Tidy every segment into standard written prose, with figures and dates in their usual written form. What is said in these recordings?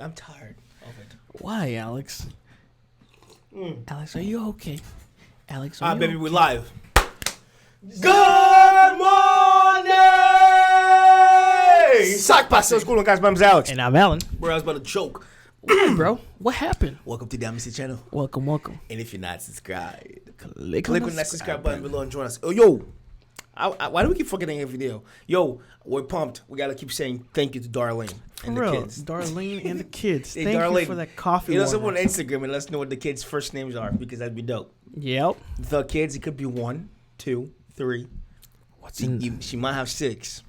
I'm tired of it. Why, Alex? Alex, are you okay? Alex, are you Baby, okay? we're live. Good morning! Sock Pasta, what's going on, guys? My name's Alex. And I'm Alan. Bro, I was about to choke. Hey, bro, what happened? Welcome to the AAMICY channel. Welcome. And if you're not subscribed, Click on that subscribe button below and join us. Oh, yo. Why do we keep forgetting every video? Yo, we're pumped. We gotta keep saying thank you to Darlene and the kids. Darlene and the kids. Hey, Thank Darlene, you for that coffee. You know, someone on Instagram and let us know what the kids' first names are because that'd be dope. Yep. The kids, it could be 1, 2, 3. She might have 6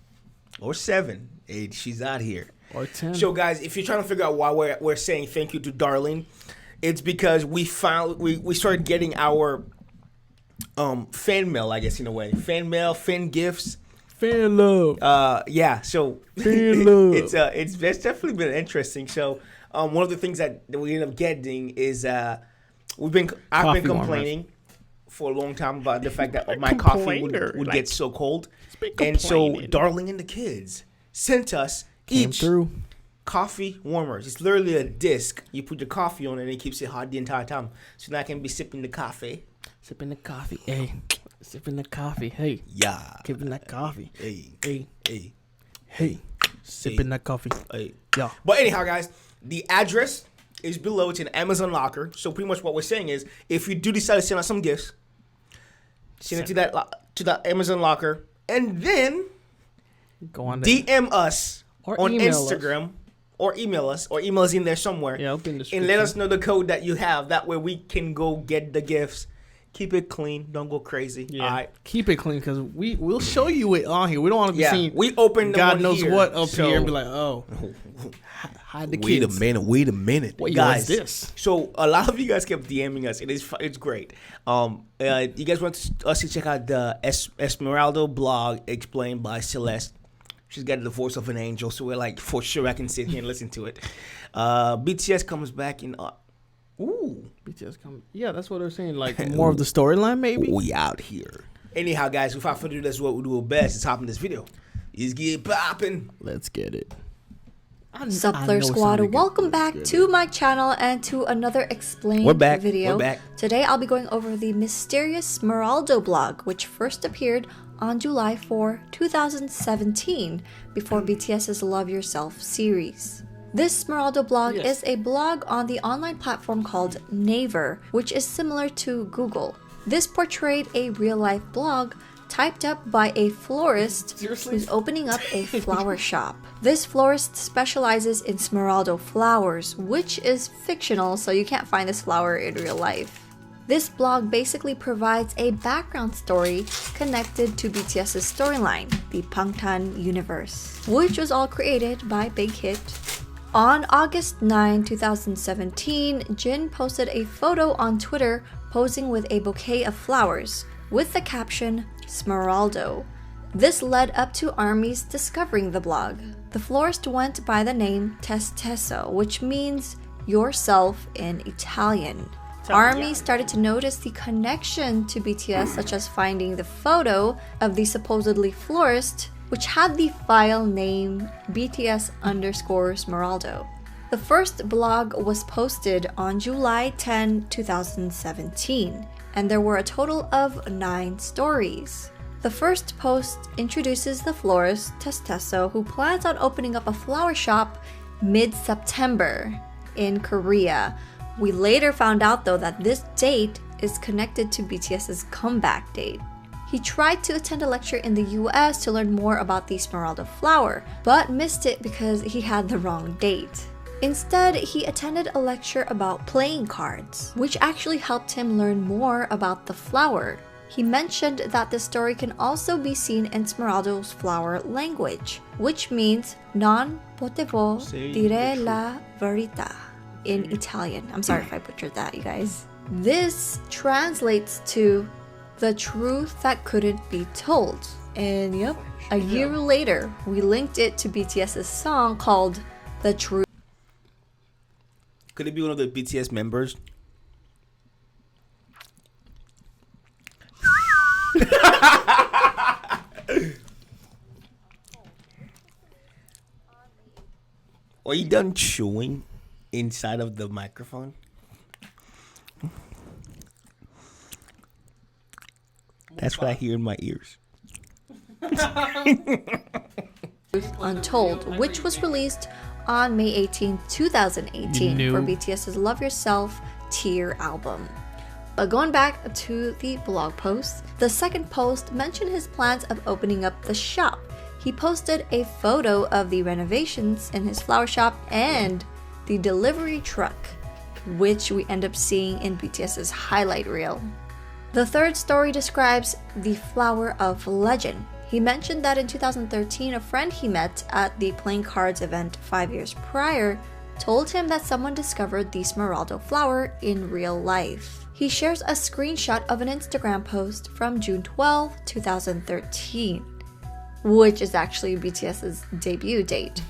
or 7. Hey, she's out here. Or 10. So, guys, if you're trying to figure out why we're saying thank you to Darlene, it's because we started getting our fan mail, I guess, in a way. Fan mail, fan gifts. Fan love. Yeah, so Fan love. it's definitely been interesting. So, one of the things that we end up getting is I've been complaining for a long time about the fact that my coffee would get so cold. And so Darling and the kids sent us each coffee warmers. It's literally a disc. You put your coffee on it and it keeps it hot the entire time. So now I can be sipping the coffee. Sipping the coffee. Hey. Sipping the coffee. Hey. Yeah. Sipping that coffee. Hey. Hey. Hey. Hey. Sipping that coffee. Hey. Yeah. But anyhow, guys, the address is below. It's an Amazon locker. So pretty much what we're saying is if you do decide to send us some gifts, send it to that Amazon locker, and then go on DM us or on Instagram or email us in there somewhere. Yeah, open the and let us know the code that you have. That way we can go get the gifts. Keep it clean. Don't go crazy. Yeah. All right. Keep it clean because we'll show you it on here. We don't want to be seen. We opened the God one knows here, what up here and be like, oh, hide the kids. Wait a minute. What guys, is this? So a lot of you guys kept DMing us. It's great. You guys want us to check out the Smeraldo blog explained by Celeste. She's got the voice of an angel, so we're like, for sure I can sit here and listen to it. BTS comes back in... BTS come. Yeah, that's what they're saying. Like more of the storyline, maybe. We out here. Anyhow, guys, without further ado, that's what we do best. Let's hop in this video. Let's get popping. Let's get it. Sup, Flare Squad? Welcome back to my channel and to another explained video. We're back. Today, I'll be going over the mysterious Smeraldo blog, which first appeared on July 4, 2017, before BTS's Love Yourself series. This Smeraldo blog is a blog on the online platform called Naver, which is similar to Google. This portrayed a real-life blog typed up by a florist who's opening up a flower shop. This florist specializes in Smeraldo flowers, which is fictional, so you can't find this flower in real life. This blog basically provides a background story connected to BTS's storyline, the Bangtan universe, which was all created by Big Hit. On August 9, 2017, Jin posted a photo on Twitter posing with a bouquet of flowers with the caption, Smeraldo. This led up to ARMY's discovering the blog. The florist went by the name Testesso, which means yourself in Italian. ARMY started to notice the connection to BTS, such as finding the photo of the supposedly florist, which had the file name BTS_Smeraldo. The first blog was posted on July 10, 2017, and there were a total of 9 stories. The first post introduces the florist, Testesso, who plans on opening up a flower shop mid-September in Korea. We later found out, though, that this date is connected to BTS's comeback date. He tried to attend a lecture in the US to learn more about the Smeraldo flower, but missed it because he had the wrong date. Instead, he attended a lecture about playing cards, which actually helped him learn more about the flower. He mentioned that the story can also be seen in Smeraldo's flower language, which means non potevo dire la verità in Italian. I'm sorry if I butchered that, you guys. This translates to the truth that couldn't be told. And yep, a year later, we linked it to BTS's song called The Truth. Could it be one of the BTS members? Are you done chewing? inside of the microphone. That's what I hear in my ears. Untold, which was released on May 18, 2018 for BTS's Love Yourself Tear album. But going back to the blog post, the second post mentioned his plans of opening up the shop. He posted a photo of the renovations in his flower shop and the delivery truck, which we end up seeing in BTS's highlight reel. The third story describes the flower of legend. He mentioned that in 2013, a friend he met at the playing cards event 5 years prior told him that someone discovered the Smeraldo flower in real life. He shares a screenshot of an Instagram post from June 12, 2013, which is actually BTS's debut date.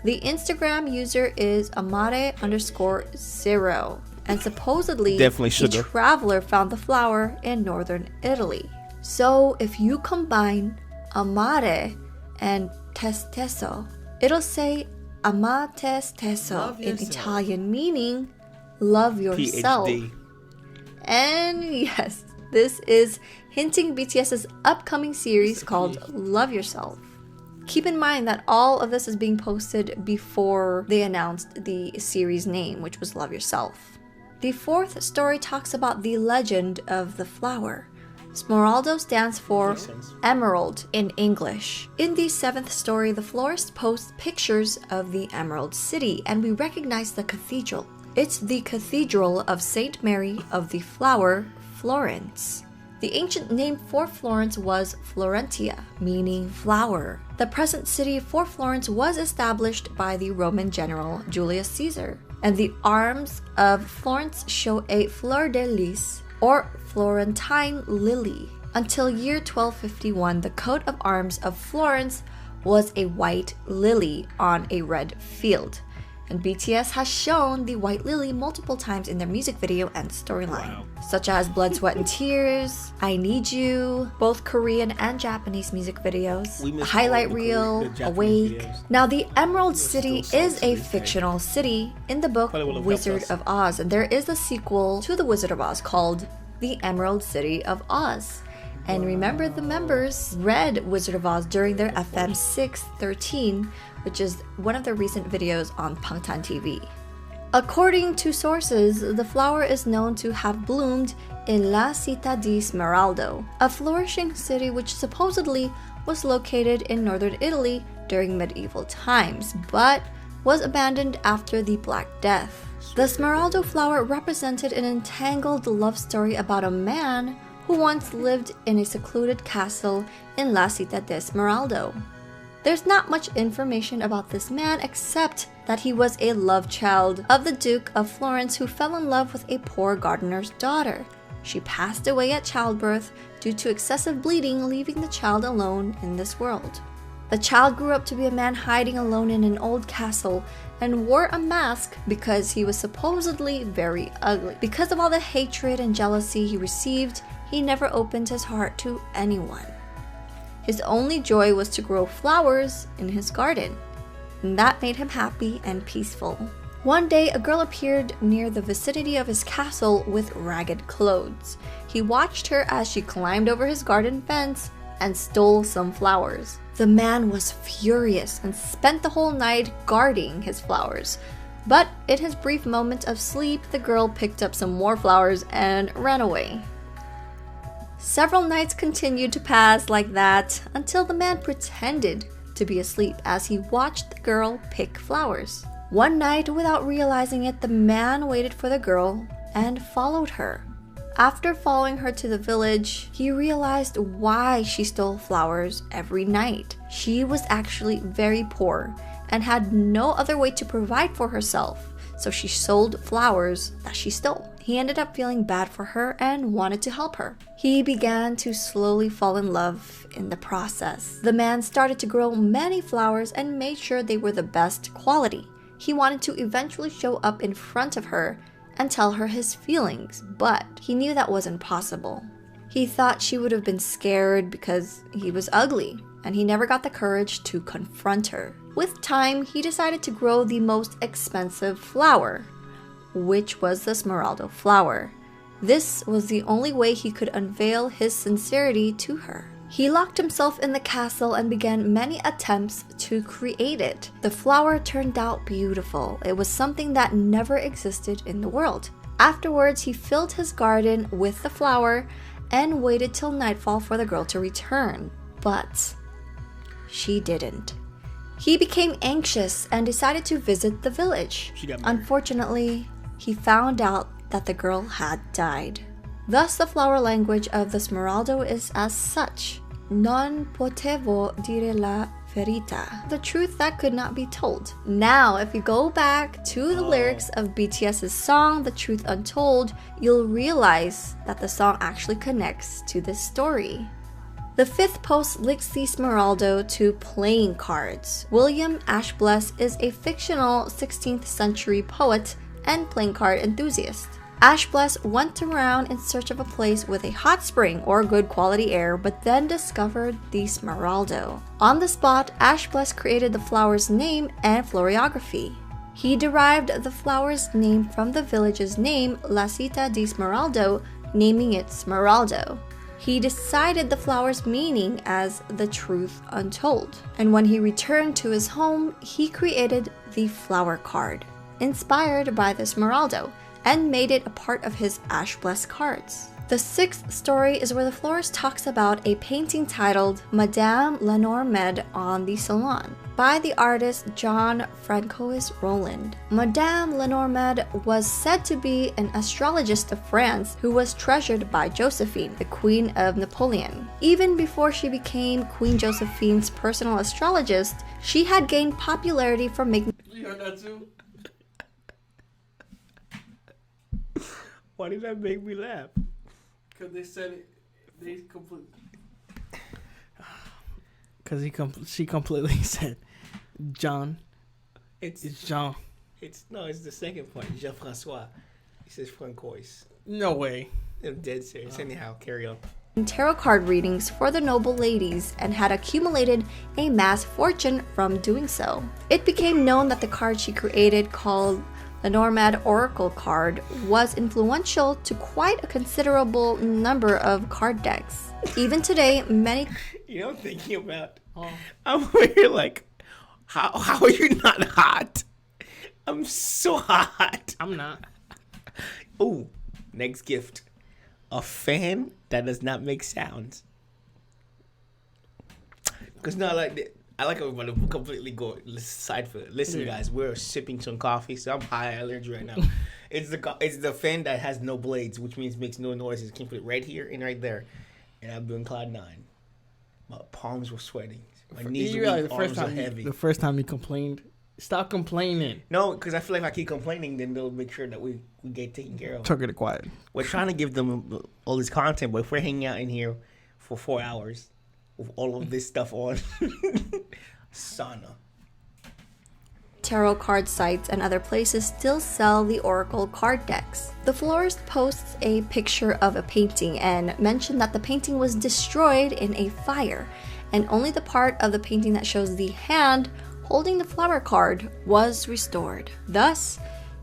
The Instagram user is amare_0, and supposedly a traveler found the flower in northern Italy. So if you combine amare and testeso, it'll say amate stesso in Italian, meaning love yourself. PhD. And yes, this is hinting BTS's upcoming series called Love Yourself. Keep in mind that all of this is being posted before they announced the series name, which was Love Yourself. The fourth story talks about the legend of the flower. Smeraldo stands for emerald in English. In the seventh story, the florist posts pictures of the Emerald City, and we recognize the cathedral. It's the Cathedral of Saint Mary of the Flower, Florence. The ancient name for Florence was Florentia, meaning flower. The present city for Florence was established by the Roman general Julius Caesar, and the arms of Florence show a fleur de lis, or Florentine lily. Until year 1251, the coat of arms of Florence was a white lily on a red field. And BTS has shown the white lily multiple times in their music video and storyline, such as Blood, Sweat and Tears, I Need You, both Korean and Japanese music videos, a highlight reel, Awake. Now, the Emerald City is a fictional city in the book Wizard of Oz, and there is a sequel to the Wizard of Oz called The Emerald City of Oz. And remember, the members read Wizard of Oz during their FM 613, which is one of their recent videos on Bangtan TV. According to sources, the flower is known to have bloomed in La Città di Smeraldo, a flourishing city which supposedly was located in northern Italy during medieval times, but was abandoned after the Black Death. The Smeraldo flower represented an entangled love story about a man who once lived in a secluded castle in La Città di Smeraldo. There's not much information about this man except that he was a love child of the Duke of Florence who fell in love with a poor gardener's daughter. She passed away at childbirth due to excessive bleeding, leaving the child alone in this world. The child grew up to be a man hiding alone in an old castle and wore a mask because he was supposedly very ugly. Because of all the hatred and jealousy he received, he never opened his heart to anyone. His only joy was to grow flowers in his garden, and that made him happy and peaceful. One day, a girl appeared near the vicinity of his castle with ragged clothes. He watched her as she climbed over his garden fence and stole some flowers. The man was furious and spent the whole night guarding his flowers. But in his brief moment of sleep, the girl picked up some more flowers and ran away. Several nights continued to pass like that until the man pretended to be asleep as he watched the girl pick flowers. One night, without realizing it, the man waited for the girl and followed her. After following her to the village, he realized why she stole flowers every night. She was actually very poor and had no other way to provide for herself, so she sold flowers that she stole. He ended up feeling bad for her and wanted to help her. He began to slowly fall in love in the process. The man started to grow many flowers and made sure they were the best quality. He wanted to eventually show up in front of her and tell her his feelings, but he knew that wasn't possible. He thought she would have been scared because he was ugly, and he never got the courage to confront her. With time, he decided to grow the most expensive flower, which was the Smeraldo flower. This was the only way he could unveil his sincerity to her. He locked himself in the castle and began many attempts to create it. The flower turned out beautiful. It was something that never existed in the world. Afterwards, he filled his garden with the flower and waited till nightfall for the girl to return. But she didn't. He became anxious and decided to visit the village. Unfortunately, he found out that the girl had died. Thus, the flower language of the Smeraldo is as such: non potevo dire la verità, the truth that could not be told. Now, if you go back to the lyrics of BTS's song, The Truth Untold, you'll realize that the song actually connects to this story. The fifth post links the Smeraldo to playing cards. William Ashbless is a fictional 16th century poet and playing card enthusiast. Ashbless went around in search of a place with a hot spring or good quality air, but then discovered the Smeraldo. On the spot, Ashbless created the flower's name and florography. He derived the flower's name from the village's name, La Cita di Smeraldo, naming it Smeraldo. He decided the flower's meaning as the truth untold. And when he returned to his home, he created the flower card, inspired by the Smeraldo, and made it a part of his Ashbless cards. The sixth story is where the florist talks about a painting titled Madame Lenormand on the Salon by the artist John Francois Roland. Madame Lenormand was said to be an astrologist of France who was treasured by Josephine, the Queen of Napoleon. Even before she became Queen Josephine's personal astrologist, she had gained popularity for making... You heard that too? Why did that make me laugh? Because they said it. They completely. Because she completely said, John. It's Jean. It's the second point. Jean-François. He says Francois. No way. I'm dead serious. Anyhow, carry on. Tarot card readings for the noble ladies and had accumulated a mass fortune from doing so. It became known that the card she created, called the Lenormand Oracle card, was influential to quite a considerable number of card decks. Even today, many... You know, thinking about... I'm over here like, how are you not hot? I'm so hot. I'm not. Oh, next gift. A fan that does not make sounds. Because now, I like everybody to completely go side for it. Listen, guys, we're sipping some coffee, so I'm high allergy right now. It's the fan that has no blades, which means makes no noises. Can put it right here and right there. And I'm doing Cloud 9. My palms were sweating. My knees were weak, arms were heavy. The first time you complained, stop complaining. No, because I feel like if I keep complaining, then they'll make sure that we get taken care of. Tuck it quiet. We're trying to give them all this content, but if we're hanging out in here for 4 hours with all of this stuff on, sauna. Tarot card sites and other places still sell the Oracle card decks. The florist posts a picture of a painting and mentioned that the painting was destroyed in a fire, and only the part of the painting that shows the hand holding the flower card was restored, thus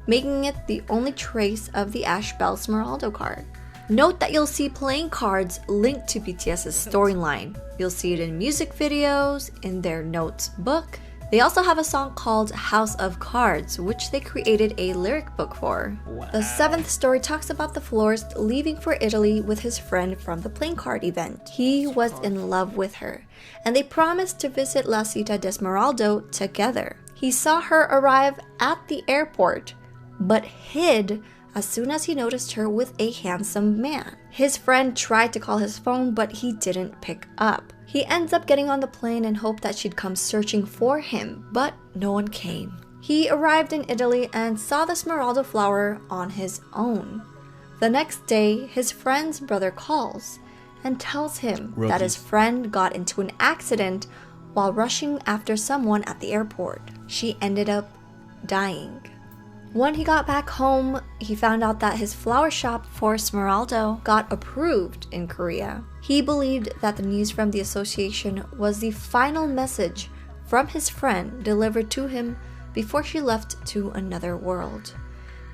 making it the only trace of the Ashbel Smeraldo card. Note that you'll see playing cards linked to BTS's storyline. You'll see it in music videos, in their notes book. They also have a song called House of Cards, which they created a lyric book for. Wow. The seventh story talks about the florist leaving for Italy with his friend from the playing card event. He was in love with her, and they promised to visit La Cita de Smeraldo together. He saw her arrive at the airport, but hid as soon as he noticed her with a handsome man. His friend tried to call his phone, but he didn't pick up. He ends up getting on the plane and hoped that she'd come searching for him, but no one came. He arrived in Italy and saw the Smeraldo flower on his own. The next day, his friend's brother calls and tells him that his friend got into an accident while rushing after someone at the airport. She ended up dying. When he got back home, he found out that his flower shop for Smeraldo got approved in Korea. He believed that the news from the association was the final message from his friend delivered to him before she left to another world.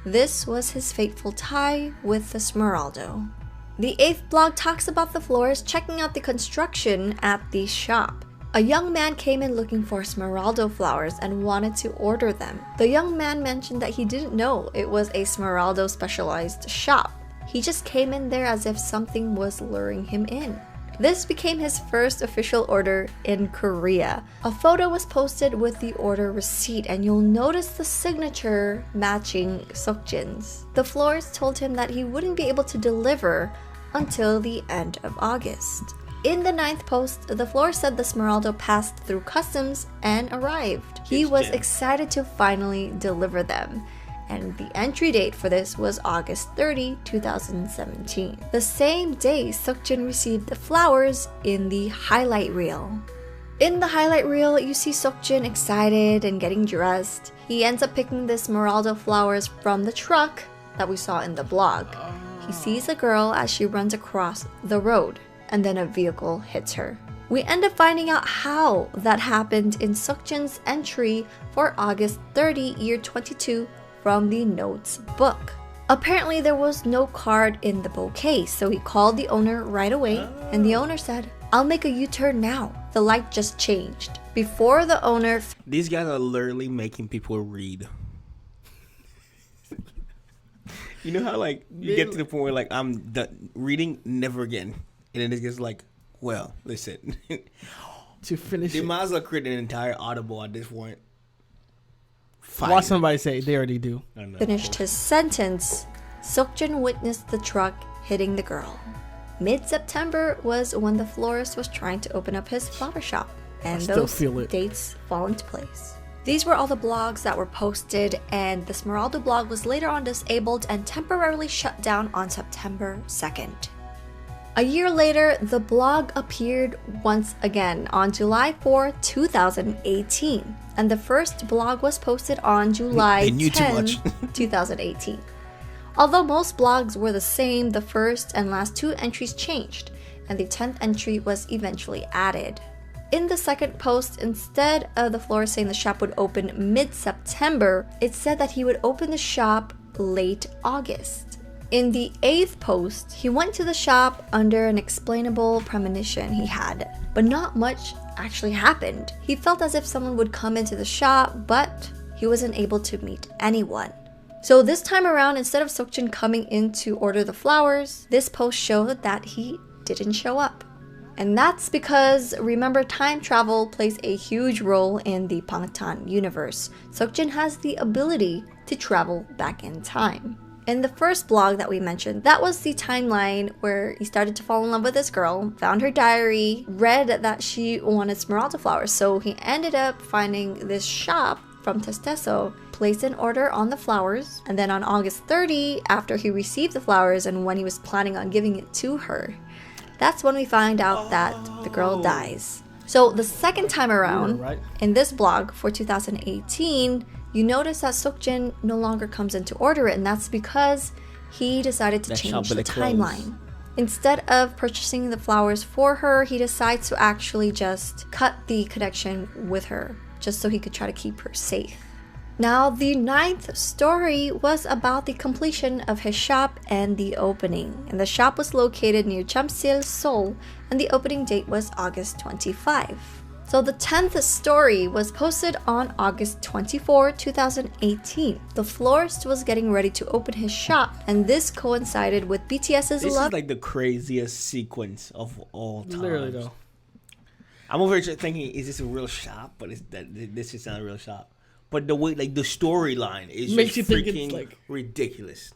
This was his fateful tie with the Smeraldo. The 8th blog talks about the florist checking out the construction at the shop. A young man came in looking for Smeraldo flowers and wanted to order them. The young man mentioned that he didn't know it was a Smeraldo specialized shop. He just came in there as if something was luring him in. This became his first official order in Korea. A photo was posted with the order receipt, and you'll notice the signature matching Seokjin's. The florist told him that he wouldn't be able to deliver until the end of August. In the 9th post, the florist said the Smeraldo passed through customs and arrived. He was excited to finally deliver them, and the entry date for this was August 30, 2017. The same day, Seokjin received the flowers in the highlight reel. In the highlight reel, you see Seokjin excited and getting dressed. He ends up picking the Smeraldo flowers from the truck that we saw in the blog. He sees a girl as she runs across the road, and then a vehicle hits her. We end up finding out how that happened in Seokjin's entry for August 30, year 22 from the notes book. Apparently there was no card in the bouquet, so he called the owner right away, and the owner said, "I'll make a U-turn now. The light just changed." Before the owner... These guys are literally making people read. You know how like you get to the point where like I'm done reading, never again. And then it gets like, well, listen. To finish they it. might as well create an entire audible at this point. Watch somebody say they already do. Finished his sentence, Seokjin witnessed the truck hitting the girl. Mid-September was when the florist was trying to open up his flower shop, and those dates fall into place. These were all the blogs that were posted, and the Smeraldo blog was later on disabled and temporarily shut down on September 2nd. A year later, the blog appeared once again on July 4, 2018, and the first blog was posted on July 10, 2018. Although most blogs were the same, the first and last 2 entries changed, and the 10th entry was eventually added. In the second post, instead of the florist saying the shop would open mid-September, it said that he would open the shop late August. In the 8th post, he went to the shop under an explainable premonition he had, but not much actually happened. He felt as if someone would come into the shop, but he wasn't able to meet anyone. So this time around, instead of Seokjin coming in to order the flowers, this post showed that he didn't show up. And that's because, remember, time travel plays a huge role in the Bangtan universe. Seokjin has the ability to travel back in time. In the first blog that we mentioned, that was the timeline where he started to fall in love with this girl, found her diary, read that she wanted Smeraldo flowers, so he ended up finding this shop from Testeso, placed an order on the flowers, and then on August 30, after he received the flowers and when he was planning on giving it to her, that's when we find out that the girl dies. So the second time around, in this blog for 2018, you notice that Seokjin no longer comes in to order it, and that's because he decided to change the timeline. Instead of purchasing the flowers for her, he decides to actually just cut the connection with her, just so he could try to keep her safe. Now, the 9th story was about the completion of his shop and the opening. And the shop was located near Chamsil, Seoul, and the opening date was August 25. So the 10th story was posted on August 24, 2018. The florist was getting ready to open his shop, and this coincided with BTS's This love. is like the craziest sequence of all time. Literally though. I'm over here thinking, is this a real shop? But this is not a real shop. But the way, like the storyline is makes just you think freaking it's like ridiculous.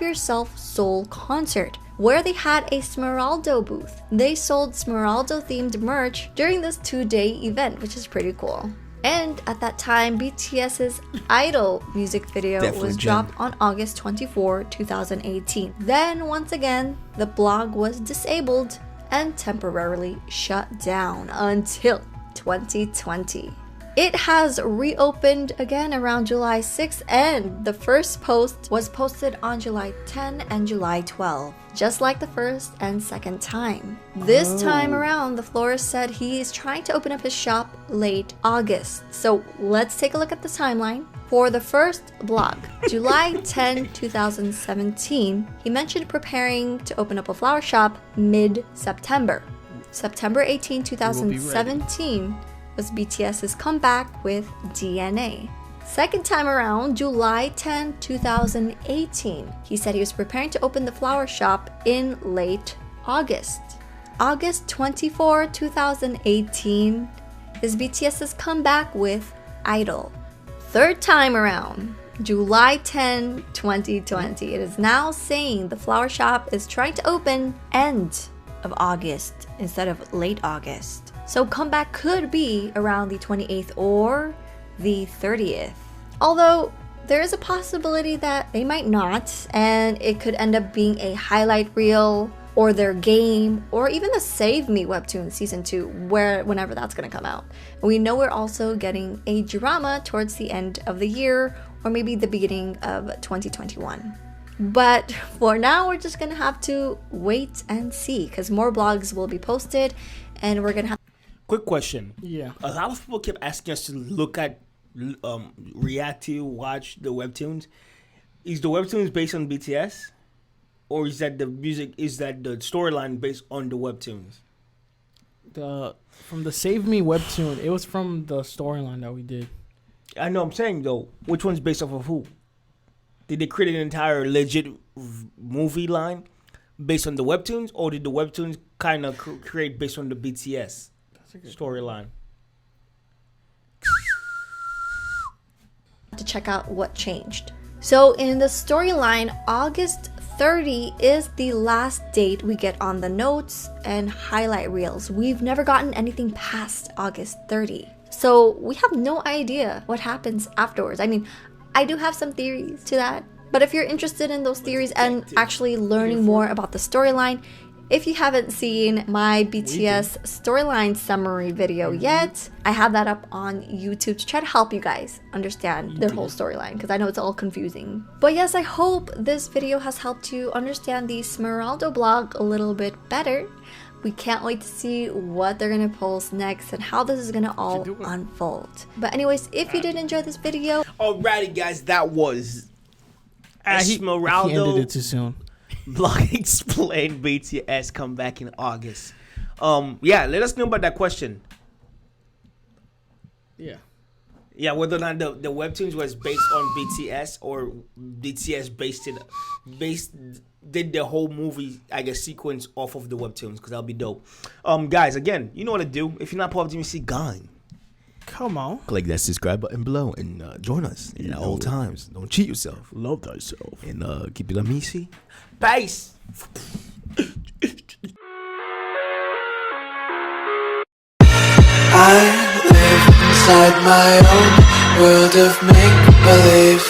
Yourself Seoul concert, where they had a Smeraldo booth. They sold Smeraldo themed merch during this 2-day event, which is pretty cool. And at that time, BTS's Idol music video was dropped on August 24, 2018. Then once again, the blog was disabled and temporarily shut down until 2020. It has reopened again around July 6th, and the first post was posted on July 10 and July 12, just like the first and second time. This time around, the florist said he is trying to open up his shop late August. So let's take a look at the timeline. For the first blog, July 10, 2017, he mentioned preparing to open up a flower shop mid-September. September 18, 2017 was BTS's comeback with DNA. Second time around, July 10, 2018, he said he was preparing to open the flower shop in late August. August 24, 2018 is BTS's comeback with Idol. Third time around, July 10, 2020. It is now saying the flower shop is trying to open end of August instead of late August. So comeback could be around the 28th or the 30th. Although there is a possibility that they might not, and it could end up being a highlight reel or their game, or even the Save Me webtoon season 2, whenever that's gonna come out. We know we're also getting a drama towards the end of the year, or maybe the beginning of 2021. But for now, we're just gonna have to wait and see, because more blogs will be posted, and we're gonna have. Quick question. Yeah. A lot of people kept asking us to look at, react to, watch the webtoons. Is the webtoons based on BTS? Or is that the storyline based on the webtoons? From the Save Me webtoon, it was from the storyline that we did. I know I'm saying, though, which one's based off of who? Did they create an entire legit movie line based on the webtoons? Or did the webtoons kind of create based on the BTS storyline? To check out what changed. So in the storyline, August 30 is the last date we get on the notes and highlight reels. We've never gotten anything past August 30. So we have no idea what happens afterwards. I mean, I do have some theories to that. But if you're interested in those theories and actually learning more about the storyline, if you haven't seen my BTS storyline summary video yet, I have that up on YouTube to try to help you guys understand their whole storyline, because I know it's all confusing. But yes, I hope this video has helped you understand the Smeraldo blog a little bit better. We can't wait to see what they're gonna post next and how this is gonna all unfold. But anyways, if you did enjoy this video, alrighty guys, that was Smeraldo. He ended it too soon. Blog explain BTS come back in August. Yeah, let us know about that question. Yeah, whether or not the webtoons was based on BTS or BTS did the whole movie, I guess, sequence off of the webtoons, because that'll be dope. Guys, again, you know what to do. If you're not part of AAMICY, gone. Come on. Click that subscribe button below and join us in all times. Don't cheat yourself. Love thyself. And keep it Amicy. Peace. I live inside my own world of make-believe.